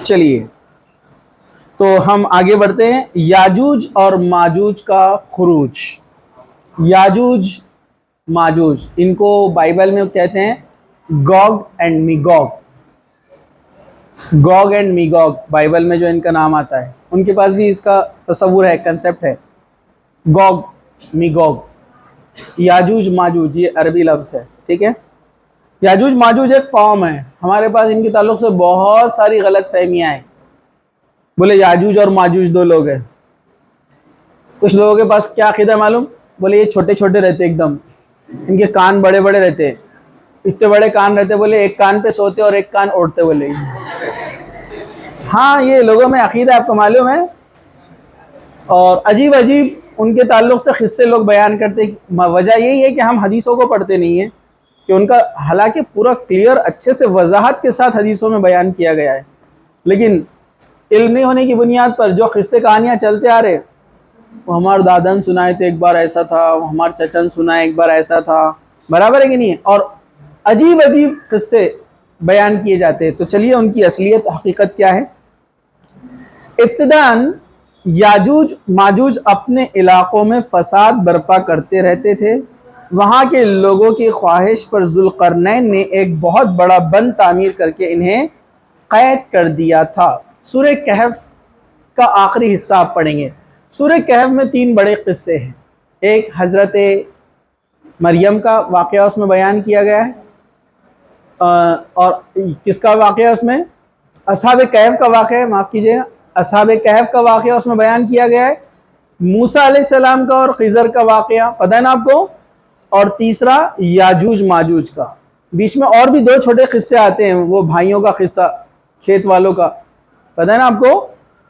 چلیے تو ہم آگے بڑھتے ہیں. یاجوج اور ماجوج کا خروج. یاجوج ماجوج ان کو بائبل میں کہتے ہیں Gog and Magog. Gog and Magog Bible میں جو ان کا نام آتا ہے، ان کے پاس بھی اس کا تصور ہے، کنسپٹ ہے. گوگ میگوگ، یاجوج ماجوج یہ عربی لفظ ہے. ٹھیک ہے. یاجوج ماجوج ایک قوم ہے. ہمارے پاس ان کے تعلق سے بہت ساری غلط فہمیاں ہیں. بولے یاجوج اور ماجوج دو لوگ ہیں. کچھ لوگوں کے پاس کیا عقیدہ معلوم؟ بولے یہ چھوٹے چھوٹے رہتے، ایک دم ان کے کان بڑے بڑے رہتے، اتنے بڑے کان رہتے، بولے ایک کان پہ سوتے اور ایک کان اوڑھتے. بولے ہاں یہ لوگوں میں عقیدہ آپ کو معلوم ہے. اور عجیب عجیب ان کے تعلق سے قصے لوگ بیان کرتے. وجہ یہی ہے کہ ہم حدیثوں کو پڑھتے نہیں ہیں، کہ ان کا حالانکہ پورا کلیئر اچھے سے وضاحت کے ساتھ حدیثوں میں بیان کیا گیا ہے، لیکن علم نہیں ہونے کی بنیاد پر جو قصے کہانیاں چلتے آ رہے، وہ ہمارے دادن سنائے تھے ایک بار ایسا تھا، ہمارے چچن سنائے ایک بار ایسا تھا. برابر ہے کہ نہیں؟ اور عجیب عجیب قصے بیان کیے جاتے ہیں. تو چلیے ان کی اصلیت حقیقت کیا ہے. ابتداً یاجوج ماجوج اپنے علاقوں میں فساد برپا کرتے رہتے تھے. وہاں کے لوگوں کی خواہش پر ذوالقرنین نے ایک بہت بڑا بند تعمیر کر کے انہیں قید کر دیا تھا. سورہ کہف کا آخری حصہ آپ پڑھیں گے. سورہ کہف میں 3 بڑے قصے ہیں. ایک حضرت مریم کا واقعہ اس میں بیان کیا گیا ہے، اور کس کا واقعہ اس میں؟ اصحاب کہف کا واقعہ، معاف کیجیے گا، اصحاب کہف کا واقعہ اس میں بیان کیا گیا ہے. موسیٰ علیہ السلام کا اور خضر کا واقعہ پتہ ہے نا آپ کو. اور تیسرا یاجوج ماجوج کا. بیچ میں اور بھی 2 چھوٹے قصے آتے ہیں، وہ بھائیوں کا قصہ، کھیت والوں کا، پتہ ہے نا آپ کو،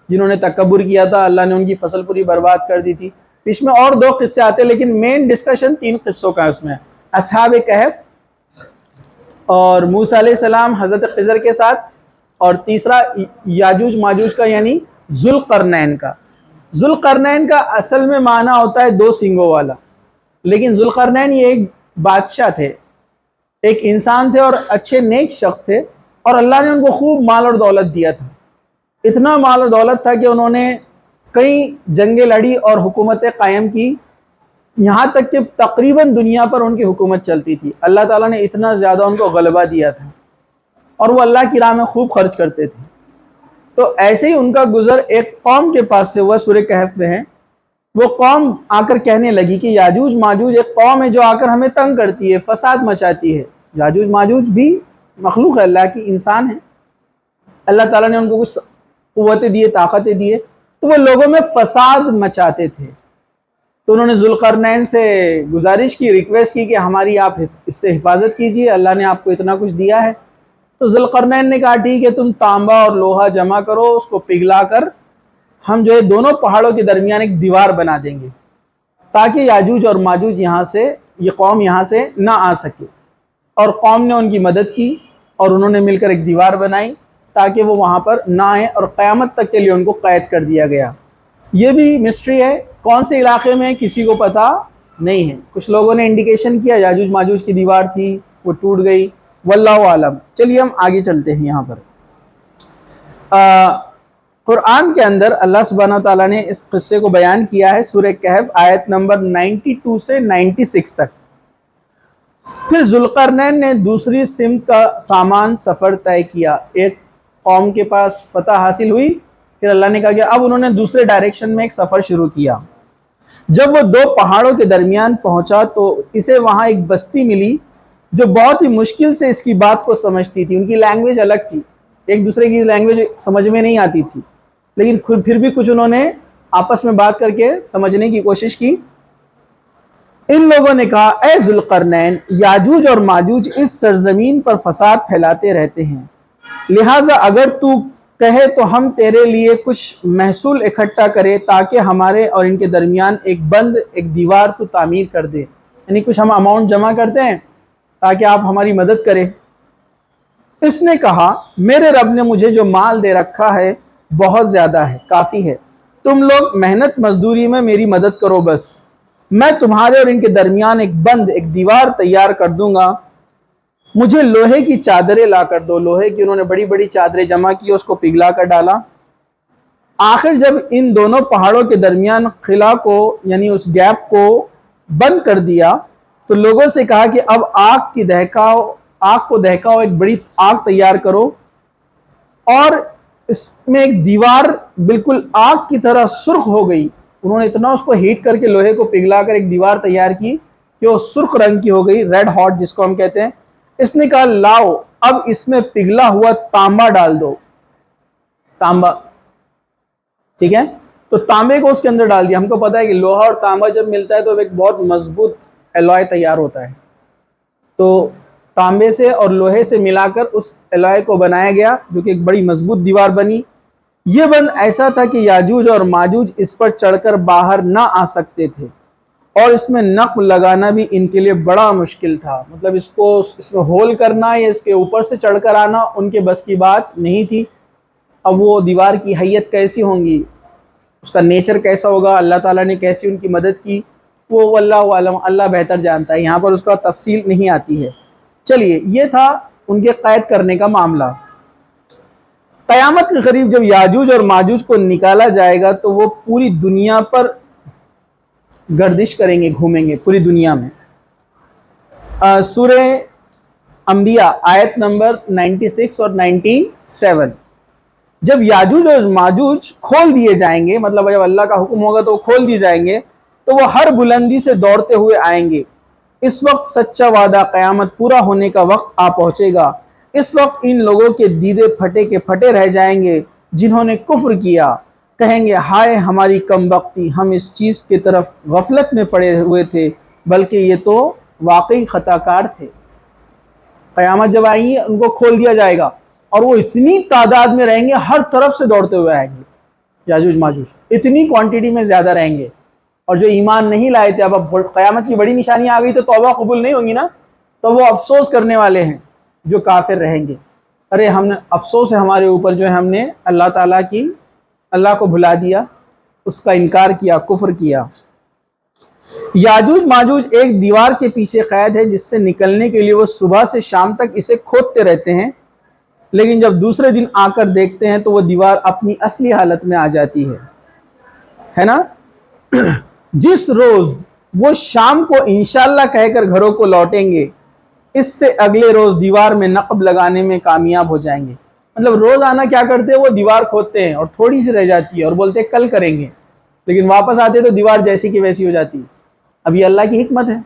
جنہوں نے تکبر کیا تھا، اللہ نے ان کی فصل پوری برباد کر دی تھی. بیچ میں اور 2 قصے آتے ہیں، لیکن مین ڈسکشن 3 قصوں کا ہے اس میں. اصحاب کہف اور موسیٰ علیہ السلام حضرت خضر کے ساتھ، اور تیسرا یاجوج ماجوج کا یعنی ذوالقرنین کا. ذوالقرنین کا اصل میں معنی ہوتا ہے 2 سینگوں والا، لیکن ذوالقرنین یہ ایک بادشاہ تھے، ایک انسان تھے اور اچھے نیک شخص تھے، اور اللہ نے ان کو خوب مال اور دولت دیا تھا. اتنا مال اور دولت تھا کہ انہوں نے کئی جنگیں لڑی اور حکومتیں قائم کی، یہاں تک کہ تقریباً دنیا پر ان کی حکومت چلتی تھی. اللہ تعالیٰ نے اتنا زیادہ ان کو غلبہ دیا تھا، اور وہ اللہ کی راہ میں خوب خرچ کرتے تھے. تو ایسے ہی ان کا گزر ایک قوم کے پاس سے ہوا. سورہ کہف میں ہے، وہ قوم آ کر کہنے لگی کہ یاجوج ماجوج ایک قوم ہے جو آ کر ہمیں تنگ کرتی ہے، فساد مچاتی ہے. یاجوج ماجوج بھی مخلوق ہے، اللہ کی انسان ہے، اللہ تعالیٰ نے ان کو کچھ قوتیں دیے، طاقتیں دیے، تو وہ لوگوں میں فساد مچاتے تھے. تو انہوں نے ذوالقرنین سے گزارش کی، ریکویسٹ کی کہ ہماری آپ اس سے حفاظت کیجئے، اللہ نے آپ کو اتنا کچھ دیا ہے. تو ذوالقرنین نے کہا ٹھیک ہے، تم تانبا اور لوہا جمع کرو، اس کو پگھلا کر ہم جو ہے دونوں پہاڑوں کے درمیان ایک دیوار بنا دیں گے، تاکہ یاجوج اور ماجوج یہاں سے، یہ قوم یہاں سے نہ آ سکے. اور قوم نے ان کی مدد کی، اور انہوں نے مل کر ایک دیوار بنائی تاکہ وہ وہاں پر نہ آئیں، اور قیامت تک کے لیے ان کو قید کر دیا گیا. یہ بھی مسٹری ہے، کون سے علاقے میں کسی کو پتہ نہیں ہے. کچھ لوگوں نے انڈیکیشن کیا یاجوج ماجوج کی دیوار تھی، وہ ٹوٹ گئی، واللہ عالم. چلیے ہم آگے چلتے ہیں. یہاں پر قرآن کے اندر اللہ سبحانہ تعالیٰ نے اس قصے کو بیان کیا ہے. سورہ کہف آیت نمبر 92 سے 96 تک. پھر ذوالقرنین نے دوسری سمت کا سامان سفر طے کیا. ایک قوم کے پاس فتح حاصل ہوئی، پھر اللہ نے کہا کہ اب انہوں نے دوسرے ڈائریکشن میں ایک سفر شروع کیا. جب وہ 2 پہاڑوں کے درمیان پہنچا تو اسے وہاں ایک بستی ملی جو بہت ہی مشکل سے اس کی بات کو سمجھتی تھی. ان کی لینگویج الگ تھی، ایک دوسرے کی لینگویج سمجھ میں نہیں آتی تھی، لیکن پھر بھی کچھ انہوں نے آپس میں بات کر کے سمجھنے کی کوشش کی. ان لوگوں نے کہا اے ذوالقرنین، یاجوج اور ماجوج اس سرزمین پر فساد پھیلاتے رہتے ہیں، لہٰذا اگر تو کہے تو ہم تیرے لیے کچھ محصول اکٹھا کرے تاکہ ہمارے اور ان کے درمیان ایک بند، ایک دیوار تو تعمیر کر دے. یعنی کچھ ہم اماؤنٹ جمع کرتے ہیں تاکہ آپ ہماری مدد کریں. اس نے کہا میرے رب نے مجھے جو مال دے رکھا ہے بہت زیادہ ہے، کافی ہے، تم لوگ محنت مزدوری میں میری مدد کرو، بس میں تمہارے اور ان کے درمیان ایک بند، ایک دیوار تیار کر دوں گا. مجھے لوہے کی چادریں لا کر دو۔ لوہے کی انہوں نے بڑی بڑی چادریں جمع کی، اس کو پگھلا کر ڈالا۔ آخر جب ان دونوں پہاڑوں کے درمیان خلا کو یعنی اس گیپ کو بند کر دیا تو لوگوں سے کہا کہ اب آگ کو دہکاؤ، ایک بڑی آگ تیار کرو، اور اس میں ایک دیوار بالکل آگ کی طرح سرخ ہو گئی۔ انہوں نے اتنا اس کو ہیٹ کر کے لوہے کو پگھلا کر ایک دیوار تیار کی کہ وہ سرخ رنگ کی ہو گئی، ریڈ ہاٹ جس کو ہم کہتے ہیں۔ اس نے کہا لاؤ اب اس میں پگھلا ہوا تانبا ڈال دو، تانبا، ٹھیک ہے؟ تو تانبے کو اس کے اندر ڈال دیا۔ ہم کو پتا ہے کہ لوہا اور تانبا جب ملتا ہے تو ایک بہت مضبوط الوائے تیار ہوتا ہے، تو تانبے سے اور لوہے سے ملا کر اس الوائے کو بنایا گیا جو کہ ایک بڑی مضبوط دیوار بنی۔ یہ بند ایسا تھا کہ یاجوج اور ماجوج اس پر چڑھ کر باہر نہ آ سکتے تھے، اور اس میں نقب لگانا بھی ان کے لیے بڑا مشکل تھا۔ مطلب اس میں ہول کرنا یا اس کے اوپر سے چڑھ کر آنا ان کے بس کی بات نہیں تھی۔ اب وہ دیوار کی حیت کیسی ہوں گی، اس کا نیچر کیسا ہوگا، اللہ تعالیٰ نے کیسی ان کی مدد کی، وہ اللہ عالم، اللہ بہتر جانتا ہے، یہاں پر اس کا تفصیل نہیں آتی ہے۔ چلیے، یہ تھا ان کے قید کرنے کا معاملہ۔ قیامت کے قریب جب یاجوج اور ماجوج کو نکالا جائے گا تو وہ پوری دنیا پر گردش کریں گے، گھومیں گے پوری دنیا میں۔ سورہ انبیاء آیت نمبر 96 اور 97، جب یاجوج اور ماجوج کھول دیے جائیں گے، مطلب جب اللہ کا حکم ہوگا تو وہ کھول دیے جائیں گے، تو وہ ہر بلندی سے دوڑتے ہوئے آئیں گے۔ اس وقت سچا وعدہ قیامت پورا ہونے کا وقت آ پہنچے گا۔ اس وقت ان لوگوں کے دیدے پھٹے کے پھٹے رہ جائیں گے جنہوں نے کفر کیا، کہیں گے ہائے ہماری کم بختی، ہم اس چیز کی طرف غفلت میں پڑے ہوئے تھے، بلکہ یہ تو واقعی خطا کار تھے۔ قیامت جب آئیں گی ان کو کھول دیا جائے گا، اور وہ اتنی تعداد میں رہیں گے، ہر طرف سے دوڑتے ہوئے آئیں گے یاجوج ماجوج، اتنی کوانٹٹی میں زیادہ رہیں گے۔ اور جو ایمان نہیں لائے تھے، اب قیامت کی بڑی نشانی آ گئی تو توبہ قبول نہیں ہوگی نا، تو وہ افسوس کرنے والے ہیں جو کافر رہیں گے۔ ارے ہم نے افسوس ہے ہمارے اوپر جو ہے ہم نے اللہ کو بھلا دیا، اس کا انکار کیا، کفر کیا۔ یاجوج ماجوج ایک دیوار کے پیچھے قید ہے جس سے نکلنے کے لیے وہ صبح سے شام تک اسے کھودتے رہتے ہیں، لیکن جب دوسرے دن آ کر دیکھتے ہیں تو وہ دیوار اپنی اصلی حالت میں آ جاتی ہے نا؟ جس روز وہ شام کو انشاءاللہ کہہ کر گھروں کو لوٹیں گے، اس سے اگلے روز دیوار میں نقب لگانے میں کامیاب ہو جائیں گے۔ مطلب روز آنا کیا کرتے ہیں، وہ دیوار کھودتے ہیں اور تھوڑی سی رہ جاتی ہے اور بولتے ہیں کل کریں گے، لیکن واپس آتے تو دیوار جیسی کی ویسی ہو جاتی ہے۔ اب یہ اللہ کی حکمت ہے،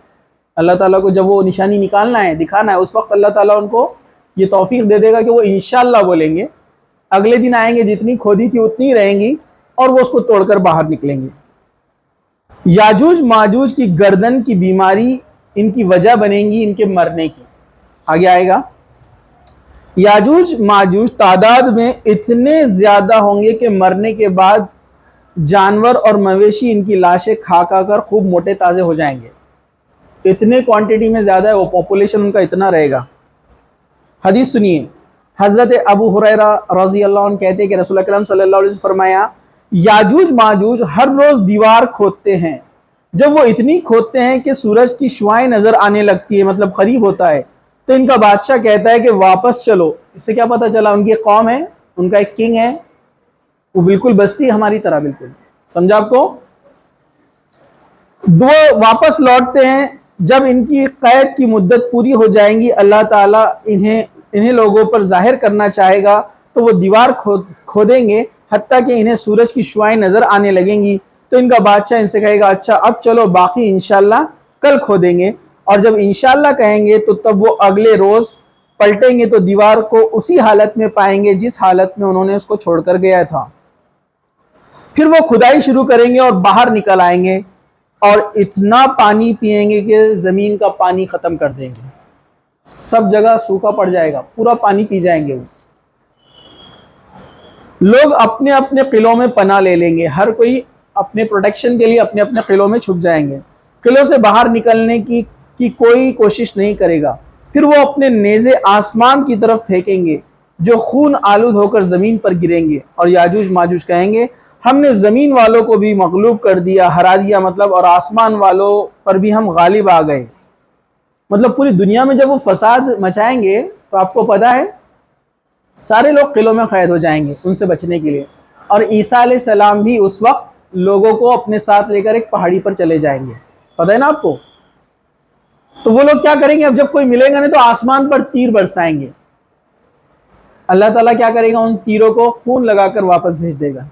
اللہ تعالیٰ کو جب وہ نشانی نکالنا ہے، دکھانا ہے، اس وقت اللہ تعالیٰ ان کو یہ توفیق دے دے گا کہ وہ انشاءاللہ بولیں گے، اگلے دن آئیں گے، جتنی کھودی تھی اتنی رہیں گی، اور وہ اس کو توڑ کر باہر نکلیں گے۔ یاجوج ماجوج کی گردن کی بیماری ان کی وجہ بنے گی ان کے مرنے کی۔ آگے آئے گا، یاجوج ماجوج تعداد میں اتنے زیادہ ہوں گے کہ مرنے کے بعد جانور اور مویشی ان کی لاشیں کھا کر خوب موٹے تازے ہو جائیں گے۔ اتنے کوانٹٹی میں زیادہ ہے، وہ پاپولیشن ان کا اتنا رہے گا۔ حدیث سنیے، حضرت ابو ہریرہ رضی اللہ عنہ کہتے ہیں کہ رسول اکرم صلی اللہ علیہ وسلم فرمایا، یاجوج ماجوج ہر روز دیوار کھودتے ہیں، جب وہ اتنی کھودتے ہیں کہ سورج کی شعاعیں نظر آنے لگتی ہے، مطلب قریب ہوتا ہے، تو ان کا بادشاہ کہتا ہے کہ واپس چلو۔ اس سے کیا پتہ چلا، ان کی قوم ہے، ان کا ایک کنگ ہے، وہ بالکل بستی ہماری طرح، بالکل سمجھا آپ کو؟ دو واپس لوٹتے ہیں، جب ان کی قید کی مدت پوری ہو جائیں گی، اللہ تعالیٰ انہیں لوگوں پر ظاہر کرنا چاہے گا تو وہ دیوار کھودیں گے حتیٰ کہ انہیں سورج کی شعاعیں نظر آنے لگیں گی، تو ان کا بادشاہ ان سے کہے گا اچھا اب چلو، باقی انشاءاللہ کل کھودیں گے۔ اور جب انشاءاللہ کہیں گے تو تب وہ اگلے روز پلٹیں گے تو دیوار کو اسی حالت میں پائیں گے جس حالت میں انہوں نے اس کو چھوڑ کر گیا تھا۔ پھر وہ کھدائی شروع کریں گے اور باہر نکل آئیں گے اور اتنا پانی پئیں گے کہ زمین کا پانی ختم کر دیں گے، سب جگہ سوکھا پڑ جائے گا، پورا پانی پی جائیں گے۔ وہ لوگ اپنے اپنے قلعوں میں پناہ لے لیں گے، ہر کوئی اپنے پروٹیکشن کے لیے اپنے اپنے قلعوں میں چھپ جائیں گے، قلعوں سے باہر نکلنے کی کوئی کوشش نہیں کرے گا۔ پھر وہ اپنے نیزے آسمان کی طرف پھینکیں گے جو خون آلود ہو کر زمین پر گریں گے، اور یاجوج ماجوج کہیں گے ہم نے زمین والوں کو بھی مغلوب کر دیا، ہرا دیا، مطلب، اور آسمان والوں پر بھی ہم غالب آ گئے۔ مطلب پوری دنیا میں جب وہ فساد مچائیں گے تو آپ کو پتہ ہے سارے لوگ قلعوں میں قید ہو جائیں گے ان سے بچنے کے لیے، اور عیسیٰ علیہ السلام بھی اس وقت لوگوں کو اپنے ساتھ لے کر ایک پہاڑی پر چلے جائیں گے، پتہ ہے نا آپ کو؟ تو وہ لوگ کیا کریں گے؟ اب جب کوئی ملے گا نہیں تو آسمان پر تیر برسائیں گے، اللہ تعالیٰ کیا کرے گا؟ ان تیروں کو خون لگا کر واپس بھیج دے گا،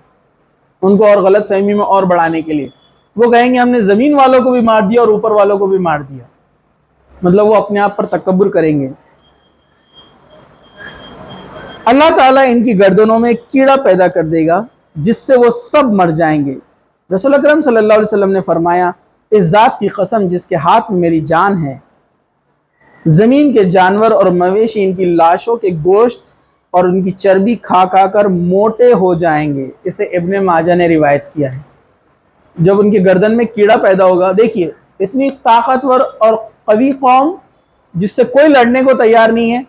ان کو اور غلط فہمی میں اور بڑھانے کے لیے۔ وہ کہیں گے ہم نے زمین والوں کو بھی مار دیا اور اوپر والوں کو بھی مار دیا، مطلب وہ اپنے آپ پر تکبر کریں گے۔ اللہ تعالیٰ ان کی گردنوں میں ایک کیڑا پیدا کر دے گا جس سے وہ سب مر جائیں گے۔ رسول اکرم صلی اللہ علیہ وسلم نے فرمایا، اس ذات کی قسم جس کے ہاتھ میں میری جان ہے، زمین کے جانور اور مویشی ان کی لاشوں کے گوشت اور ان کی چربی کھا کھا کر موٹے ہو جائیں گے۔ اسے ابن ماجہ نے روایت کیا ہے۔ جب ان کی گردن میں کیڑا پیدا ہوگا، دیکھیے اتنی طاقتور اور قوی قوم جس سے کوئی لڑنے کو تیار نہیں ہے،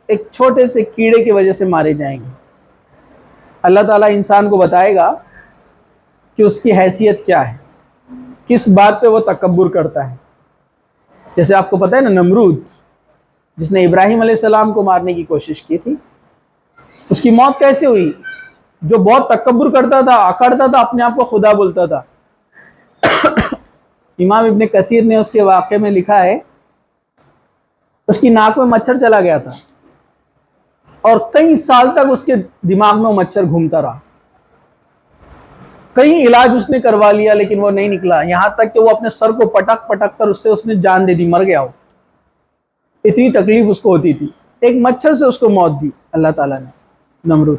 ایک چھوٹے سے کیڑے کی وجہ سے مارے جائیں گے۔ اللہ تعالیٰ انسان کو بتائے گا کہ اس کی حیثیت کیا ہے، کس بات پہ وہ تکبر کرتا ہے۔ جیسے آپ کو پتہ ہے نا، نمرود جس نے ابراہیم علیہ السلام کو مارنے کی کوشش کی تھی، اس کی موت کیسے ہوئی؟ جو بہت تکبر کرتا تھا، اکڑتا تھا، اپنے آپ کو خدا بولتا تھا۔ امام ابن کثیر نے اس کے واقعے میں لکھا ہے، اس کی ناک میں مچھر چلا گیا تھا اور کئی سال تک اس کے دماغ میں وہ مچھر گھومتا رہا، کئی علاج اس نے کروا لیا لیکن وہ نہیں نکلا، یہاں تک کہ وہ اپنے سر کو پٹک پٹک کر اس نے جان دے دی، مر گیا، وہ اتنی تکلیف اس کو ہوتی تھی۔ ایک مچھر سے اس کو موت دی اللہ تعالیٰ نے، نمرود۔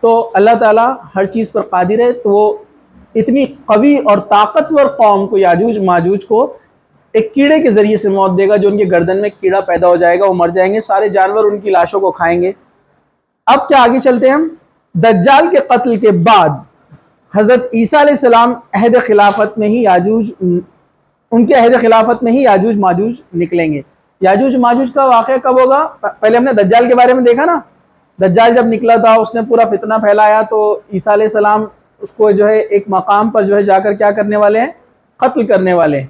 تو اللہ تعالیٰ ہر چیز پر قادر ہے، تو وہ اتنی قوی اور طاقتور قوم کو، یاجوج ماجوج کو، ایک کیڑے کے ذریعے سے موت دے گا، جو ان کے گردن میں کیڑا پیدا ہو جائے گا، وہ مر جائیں گے، سارے جانور ان کی لاشوں کو کھائیں گے۔ اب کیا آگے چلتے ہیں ہم؟ دجال کے قتل کے بعد حضرت عیسیٰ علیہ السلام عہد خلافت میں ہی ان کے عہد خلافت میں ہی یاجوج ماجوج نکلیں گے۔ یاجوج ماجوج کا واقعہ کب ہوگا؟ پہلے ہم نے دجال کے بارے میں دیکھا نا، دجال جب نکلا تھا اس نے پورا فتنہ پھیلایا، تو عیسیٰ علیہ السلام اس کو جو ہے ایک مقام پر جو ہے جا کر کیا کرنے والے ہیں؟ قتل کرنے والے ہیں،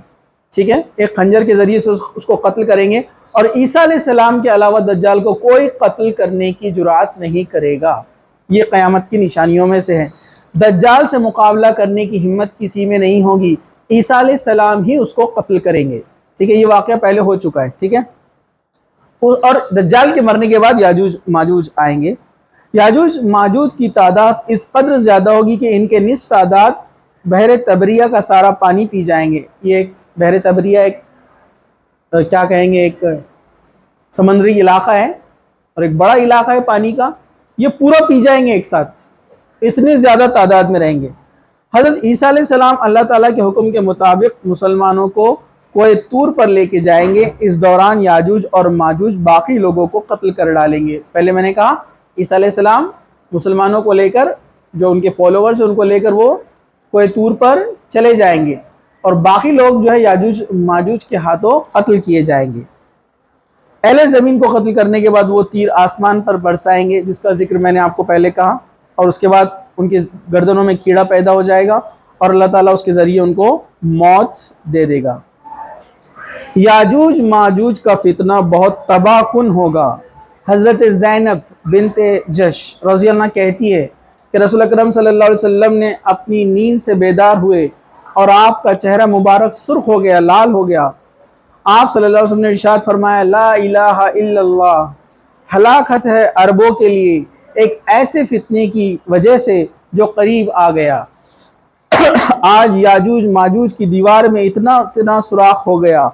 ٹھیک ہے؟ ایک خنجر کے ذریعے سے اس کو قتل کریں گے، اور عیسیٰ علیہ السلام کے علاوہ دجال کو کوئی قتل کرنے کی جرات نہیں کرے گا۔ یہ قیامت کی نشانیوں میں سے ہے۔ دجال سے مقابلہ کرنے کی ہمت کسی میں نہیں ہوگی، عیسیٰ علیہ السلام ہی اس کو قتل کریں گے، ٹھیک ہے؟ یہ واقعہ پہلے ہو چکا ہے، ٹھیک ہے؟ اور دجال کے مرنے کے بعد یاجوج ماجوج آئیں گے۔ یاجوج ماجوج کی تعداد اس قدر زیادہ ہوگی کہ ان کے نصف تعداد بحر تبریہ کا سارا پانی پی جائیں گے۔ یہ ایک بحر تبریہ ایک کیا کہیں گے، ایک سمندری علاقہ ہے اور ایک بڑا علاقہ ہے پانی کا، یہ پورا پی جائیں گے ایک ساتھ، اتنی زیادہ تعداد میں رہیں گے۔ حضرت عیسیٰ علیہ السلام اللہ تعالیٰ کے حکم کے مطابق مسلمانوں کو کوہ طور پر لے کے جائیں گے۔ اس دوران یاجوج اور ماجوج باقی لوگوں کو قتل کر ڈالیں گے۔ پہلے میں نے کہا عیسیٰ علیہ السلام مسلمانوں کو لے کر، جو ان کے فالوورز ہیں ان کو لے کر وہ کوہ طور پر چلے جائیں گے، اور باقی لوگ جو ہے یاجوج ماجوج کے ہاتھوں قتل کیے جائیں گے۔ اہل زمین کو قتل کرنے کے بعد وہ تیر آسمان پر برسائیں گے، جس کا ذکر میں نے آپ کو پہلے کہا، اور اس کے بعد ان کے گردنوں میں کیڑا پیدا ہو جائے گا اور اللہ تعالیٰ اس کے ذریعے ان کو موت دے دے گا۔ یاجوج ماجوج کا فتنہ بہت تباہ کن ہوگا۔ حضرت زینب بنت جش رضی اللہ عنہ کہتی ہے کہ رسول اکرم صلی اللہ علیہ وسلم نے اپنی نیند سے بیدار ہوئے اور آپ کا چہرہ مبارک سرخ ہو گیا، لال ہو گیا۔ آپ صلی اللہ علیہ وسلم نے ارشاد فرمایا، لا الہ الا اللہ، ہلاکت ہے عربوں کے لیے ایک ایسے فتنے کی وجہ سے جو قریب آ گیا۔ آج یاجوج ماجوج کی دیوار میں اتنا سوراخ ہو گیا۔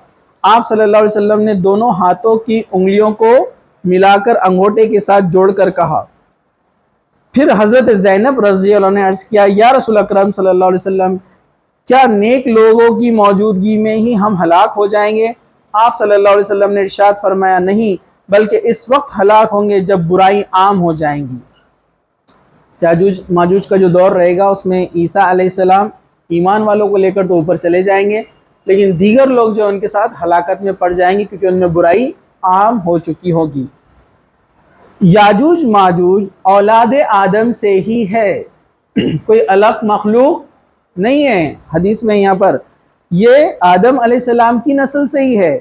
آپ صلی اللہ علیہ وسلم نے دونوں ہاتھوں کی انگلیوں کو ملا کر انگوٹھے کے ساتھ جوڑ کر کہا۔ پھر حضرت زینب رضی اللہ عنہ نے عرض کیا، یا رسول اکرم صلی اللہ علیہ وسلم، کیا نیک لوگوں کی موجودگی میں ہی ہم ہلاک ہو جائیں گے؟ آپ صلی اللہ علیہ وسلم نے ارشاد فرمایا، نہیں، بلکہ اس وقت ہلاک ہوں گے جب برائی عام ہو جائیں گی۔ یاجوج ماجوج کا جو دور رہے گا اس میں عیسیٰ علیہ السلام ایمان والوں کو لے کر تو اوپر چلے جائیں گے، لیکن دیگر لوگ جو ان کے ساتھ ہلاکت میں پڑ جائیں گے کیونکہ ان میں برائی عام ہو چکی ہوگی۔ یاجوج ماجوج اولاد آدم سے ہی ہے، کوئی الگ مخلوق نہیں ہے۔ حدیث میں یہاں پر یہ آدم علیہ السلام کی نسل سے ہی ہے۔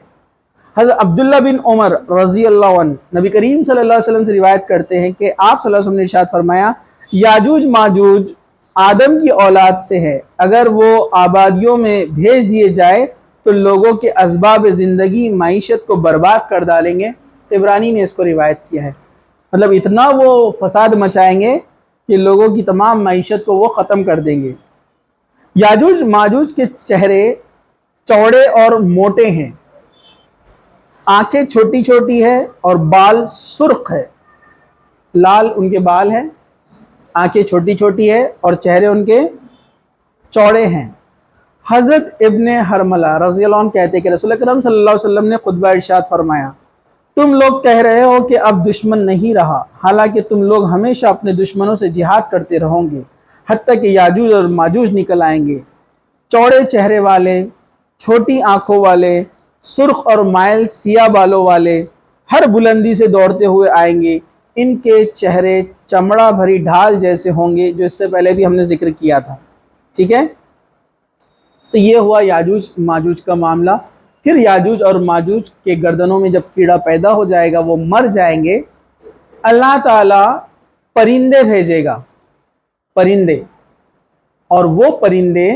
حضرت عبداللہ بن عمر رضی اللہ عنہ نبی کریم صلی اللہ علیہ وسلم سے روایت کرتے ہیں کہ آپ صلی اللہ علیہ وسلم نے ارشاد فرمایا یاجوج ماجوج آدم کی اولاد سے ہے، اگر وہ آبادیوں میں بھیج دیے جائے تو لوگوں کے اسباب زندگی معیشت کو برباد کر ڈالیں گے۔ طبرانی نے اس کو روایت کیا ہے، مطلب اتنا وہ فساد مچائیں گے کہ لوگوں کی تمام معیشت کو وہ ختم کر دیں گے۔ یاجوج ماجوج کے چہرے چوڑے اور موٹے ہیں، آنکھیں چھوٹی چھوٹی ہے اور بال سرخ ہے، لال ان کے بال ہیں، آنکھیں چھوٹی چھوٹی ہے اور چہرے ان کے چوڑے ہیں۔ حضرت ابن حرملہ رضی اللہ عنہ کہتے کہ رسول اکرم صلی اللہ علیہ وسلم نے خطبہ ارشاد فرمایا تم لوگ کہہ رہے ہو کہ اب دشمن نہیں رہا، حالانکہ تم لوگ ہمیشہ اپنے دشمنوں سے جہاد کرتے رہو گے حتیٰ کہ یاجوج اور ماجوج نکل آئیں گے، چوڑے چہرے والے، چھوٹی آنکھوں والے، سرخ اور مائل سیاہ بالوں والے، ہر بلندی سے دوڑتے ہوئے آئیں گے، ان کے چہرے چمڑا بھری ڈھال جیسے ہوں گے، جو اس سے پہلے بھی ہم نے ذکر کیا تھا۔ ٹھیک ہے، تو یہ ہوا یاجوج ماجوج کا معاملہ۔ پھر یاجوج اور ماجوج کے گردنوں میں جب کیڑا پیدا ہو جائے گا، وہ مر جائیں گے، اللہ تعالیٰ پرندے بھیجے گا، پرندے، اور وہ پرندے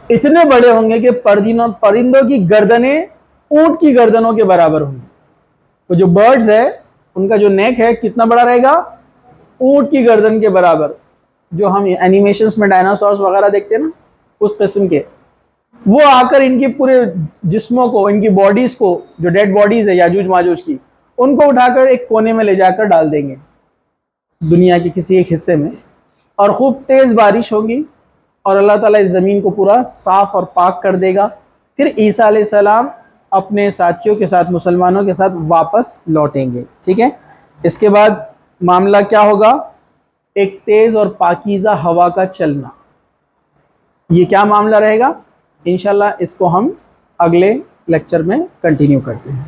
اتنے بڑے ہوں گے کہ پرندوں کی گردنیں اونٹ کی گردنوں کے برابر ہوں گی۔ وہ جو برڈز ہے ان کا جو نیک ہے کتنا بڑا رہے گا؟ اونٹ کی گردن کے برابر، جو ہم اینیمیشنز میں ڈائناسورز وغیرہ دیکھتے ہیں نا، اس قسم کے۔ وہ آ کر ان کے پورے جسموں کو، ان کی باڈیز کو، جو ڈیڈ باڈیز ہے یاجوج ماجوج کی، ان کو اٹھا کر ایک کونے میں لے جا کر ڈال دیں گے دنیا کے کسی ایک حصے میں، اور خوب تیز بارش ہوگی اور اللہ تعالیٰ اس زمین کو پورا صاف اور پاک کر دے گا۔ پھر عیسیٰ علیہ السلام اپنے ساتھیوں کے ساتھ، مسلمانوں کے ساتھ واپس لوٹیں گے۔ ٹھیک ہے، اس کے بعد معاملہ کیا ہوگا؟ ایک تیز اور پاکیزہ ہوا کا چلنا۔ یہ کیا معاملہ رہے گا؟ انشاءاللہ اس کو ہم اگلے لیکچر میں کنٹینیو کرتے ہیں۔